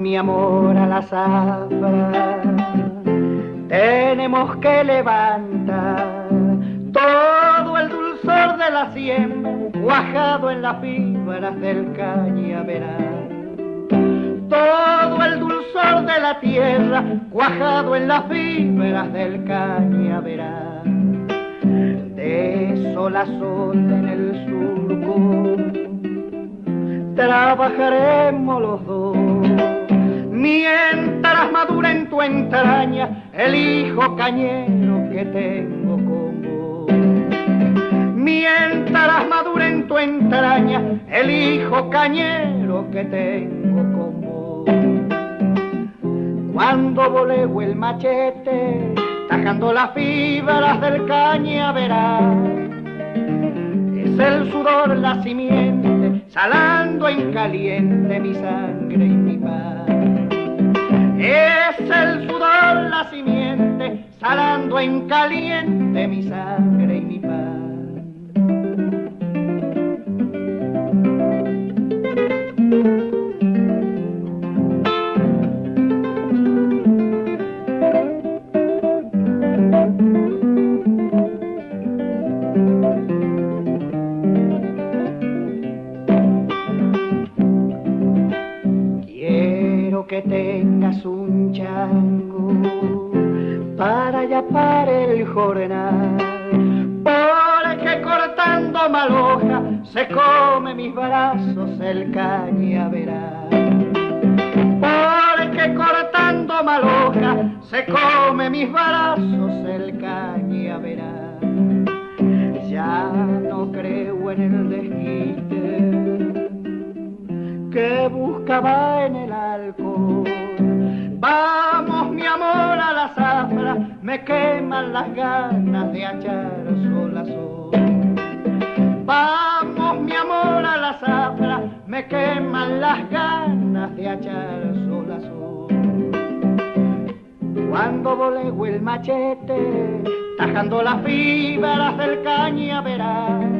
mi amor a la zafra, tenemos que levantar todo el dulzor de la siembra, cuajado en las fibras del cañaveral. Todo el dulzor de la tierra, cuajado en las fibras del cañaveral. De sol a sol en el surco, trabajaremos los dos, mientras madura en tu entraña el hijo cañero que tengo con vos. Mientras madura en tu entraña el hijo cañero que tengo con vos. Cuando voleo el machete, tajando las fibras del cañaveral, es el sudor la simiente, salando en caliente mi sangre y mi paz. Es el sudor la simiente, salando en caliente mi sangre y mi paz. Que tengas un chango para yapar el jornal, porque cortando mal hoja se come mis brazos el cañaveral. Porque cortando mal hoja se come mis brazos el cañaveral. Ya no creo en el desquite que buscaba en el alcohol. Vamos mi amor a la zafra, me queman las ganas de achar sol a sol. Vamos mi amor a la zafra, me queman las ganas de achar sol a sol. Cuando voleo el machete, tajando las fibras del cañaveral,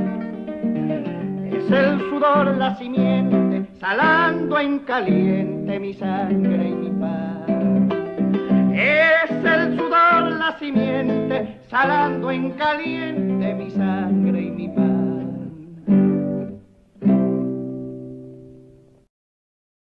es el sudor la simiente, salando en caliente mi sangre y mi paz. Es el sudor la simiente, salando en caliente mi sangre y mi paz.